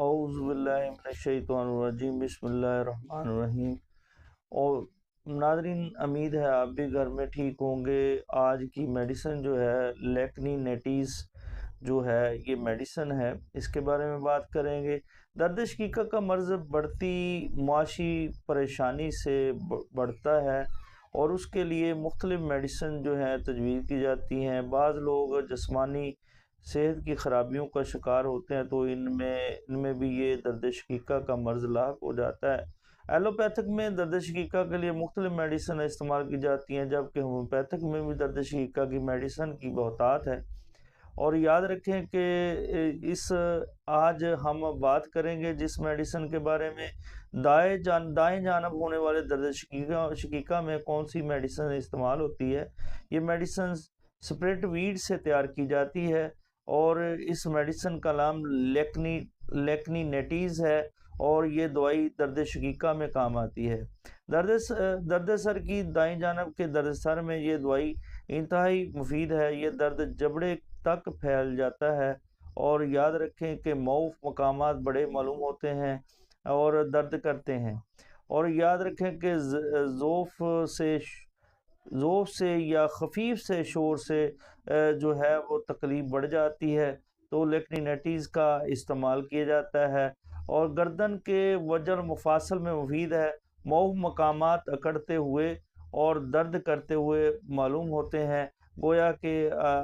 اعوذ باللہ من الشیطان الرجیم، بسم اللہ الرحمن الرحیم۔ اور ناظرین، امید ہے آپ بھی گھر میں ٹھیک ہوں گے۔ آج کی میڈیسن جو ہے لیکنی نیٹیز جو ہے یہ میڈیسن ہے، اس کے بارے میں بات کریں گے۔ درد شقیقہ کا مرض بڑھتی معاشی پریشانی سے بڑھتا ہے اور اس کے لیے مختلف میڈیسن جو ہیں تجویز کی جاتی ہیں۔ بعض لوگ جسمانی صحت کی خرابیوں کا شکار ہوتے ہیں تو ان میں بھی یہ درد شقیقہ کا مرض لاحق ہو جاتا ہے۔ ایلوپیتھک میں درد شقیقہ کے لیے مختلف میڈیسن استعمال کی جاتی ہیں، جبکہ ہومیوپیتھک میں بھی درد شقیقہ کی میڈیسن کی بہتات ہے۔ اور یاد رکھیں کہ آج ہم بات کریں گے جس میڈیسن کے بارے میں، دائیں جانب ہونے والے درد شقیقہ میں کون سی میڈیسن استعمال ہوتی ہے۔ یہ میڈیسن سپریٹ ویڈ سے تیار کی جاتی ہے اور اس میڈیسن کا نام لیکنی نیٹیز ہے اور یہ دوائی درد شقیقہ میں کام آتی ہے۔ درد سر کی دائیں جانب کے درد سر میں یہ دوائی انتہائی مفید ہے۔ یہ درد جبڑے تک پھیل جاتا ہے اور یاد رکھیں کہ معوف مقامات بڑے معلوم ہوتے ہیں اور درد کرتے ہیں۔ اور یاد رکھیں کہ ذوف سے یا خفیف سے شور سے جو ہے وہ تکلیف بڑھ جاتی ہے تو لیکنی نیٹیز کا استعمال کیا جاتا ہے۔ اور گردن کے وجر مفاصل میں مفید ہے۔ معوف مقامات اکڑتے ہوئے اور درد کرتے ہوئے معلوم ہوتے ہیں، گویا کہ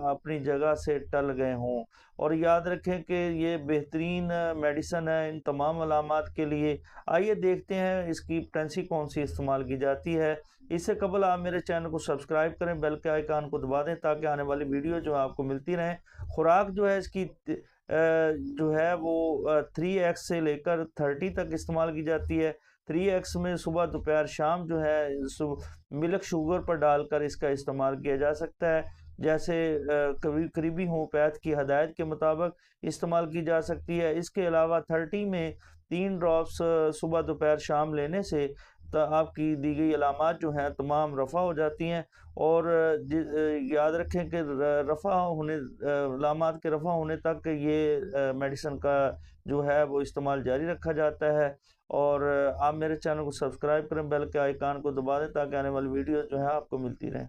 اپنی جگہ سے ٹل گئے ہوں۔ اور یاد رکھیں کہ یہ بہترین میڈیسن ہے ان تمام علامات کے لیے۔ آئیے دیکھتے ہیں اس کی پوٹینسی کون سی استعمال کی جاتی ہے۔ اس سے قبل آپ میرے چینل کو سبسکرائب کریں، بیل کے آئیکن کو دبا دیں تاکہ آنے والی ویڈیو جو آپ کو ملتی رہیں۔ خوراک جو ہے اس کی جو ہے وہ 3x سے لے کر 30 تک استعمال کی جاتی ہے۔ 3x میں صبح دوپہر شام جو ہے ملک شوگر پر ڈال کر اس کا استعمال کیا جا سکتا ہے، جیسے قریبی ہومیوپیتھ کی ہدایت کے مطابق استعمال کی جا سکتی ہے۔ اس کے علاوہ 30 میں 3 ڈراپس صبح دوپہر شام لینے سے آپ کی دی گئی علامات جو ہیں تمام رفع ہو جاتی ہیں۔ اور یاد رکھیں کہ علامات کے رفع ہونے تک یہ میڈیسن کا جو ہے وہ استعمال جاری رکھا جاتا ہے۔ اور آپ میرے چینل کو سبسکرائب کریں، بیل کے آئیکن کو دبا دیں تاکہ آنے والی ویڈیو جو ہے آپ کو ملتی رہیں۔